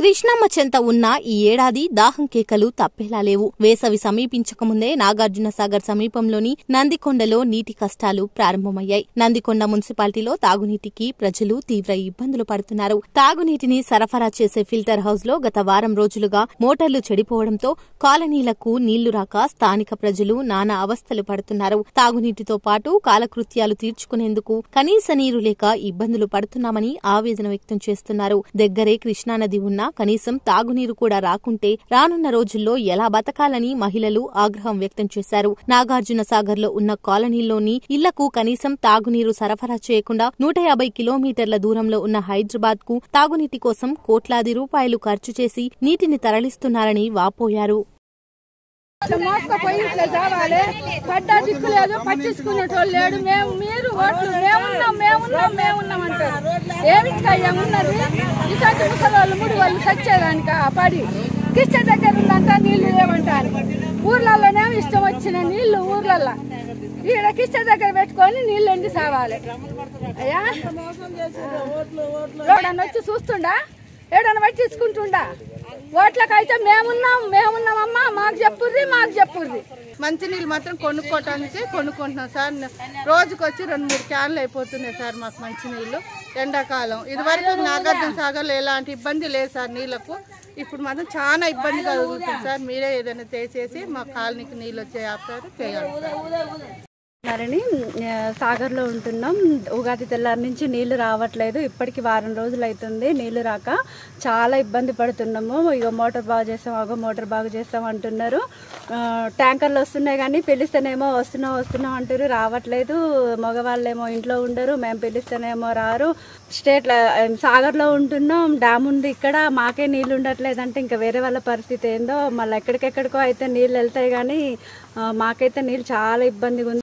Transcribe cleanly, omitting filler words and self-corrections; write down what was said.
కృష్ణమ్మ చెంత ఉన్న ఈ ఏడాది దాహం కేకలు తప్పేలా లేవు. వేసవి సమీపించకముందే నాగార్జున సాగర్ సమీపంలోని నందికొండలో నీటి కష్టాలు ప్రారంభమయ్యాయి. నందికొండ మున్సిపాలిటీలో తాగునీటికి ప్రజలు తీవ్ర ఇబ్బందులు పడుతున్నారు. తాగునీటిని సరఫరా చేసే ఫిల్టర్ హౌస్ లో గత వారం రోజులుగా మోటార్లు చెడిపోవడంతో కాలనీలకు నీళ్లు రాక స్థానిక ప్రజలు నానా అవస్థలు పడుతున్నారు. తాగునీటితో పాటు కాలకృత్యాలు తీర్చుకునేందుకు కనీస నీరు లేక ఇబ్బందులు పడుతున్నామని ఆవేదన వ్యక్తం చేస్తున్నారు. దగ్గరే కృష్ణానది ఉన్న కనీసం తాగునీరు కూడా రాకుంటే రానున్న రోజుల్లో ఎలా బతకాలని మహిళలు ఆగ్రహం వ్యక్తం చేశారు. నాగార్జున సాగర్ లో ఉన్న కాలనీల్లోని ఇళ్లకు కనీసం తాగునీరు సరఫరా చేయకుండా 150 కిలోమీటర్ల దూరంలో ఉన్న హైదరాబాద్ కు తాగునీటి కోసం కోట్లాది రూపాయలు ఖర్చు చేసి నీటిని తరలిస్తున్నారని వాపోయారు. మోసుకపోయి ఇట్లా చావాలి, పడ్డా దిక్కు లేదు, పట్టించుకునేటోళ్ళు లేడు. మీరు ఓట్లు మేమున్నాం అంటారు. ఏమిటికయ్యా ఉన్నది? ఇసంటి ముసలి ముడి వాళ్ళు సచ్చేదానిక పడి కిష్ట దగ్గర ఉందంట నీళ్లు లేవంటారు. ఊర్లలోనేమో ఇష్టం వచ్చిన నీళ్లు ఊర్లల్లో ఈడ కిష్ట దగ్గర పెట్టుకొని నీళ్లు ఎండి సావాలి. అయ్యా ఎవడన్నా వచ్చి చూస్తుండా? ఏడన్నా పట్టించుకుంటుండా? ఓట్లకైతే మేమున్నామమ్మా, మాకు చెప్పుర్రి. మంచినీళ్ళు మాత్రం కొనుక్కుంటున్నాం సార్. రోజుకొచ్చి 2-3 క్యాన్లు అయిపోతున్నాయి సార్ మాకు మంచినీళ్ళు. ఎండాకాలం ఇదివరకు నాగార్జున సాగర్లో ఎలాంటి ఇబ్బంది లేదు సార్ నీళ్లకు. ఇప్పుడు మాత్రం చాలా ఇబ్బంది కలుగుతుంది సార్. మీరే ఏదైనా చేసి మా కాలనీకి నీళ్ళు వచ్చే ఆపుతారు చేయాలి. సాగర్లో ఉంటున్నాం. ఉగాది తెల్లారి నుంచి నీళ్లు రావట్లేదు. ఇప్పటికి వారం రోజులు అవుతుంది నీళ్లు రాక. చాలా ఇబ్బంది పడుతున్నాము. ఇక మోటార్ బాగు చేస్తాం అంటున్నారు. ట్యాంకర్లు వస్తున్నాయి కానీ పిలిస్తేనేమో వస్తున్నాం అంటారు, రావట్లేదు. మగవాళ్ళేమో ఇంట్లో ఉండరు, మేము పిలిస్తేనేమో రారు. సాగర్లో ఉంటున్నాం, డ్యామ్ ఉంది ఇక్కడ, మాకే నీళ్లు ఉండట్లేదు అంటే ఇంకా వేరే వాళ్ళ పరిస్థితి ఏందో. మళ్ళీ ఎక్కడికెక్కడికో అయితే నీళ్ళు వెళ్తాయి కానీ మాకైతే నీళ్ళు చాలా ఇబ్బందిగా ఉంది.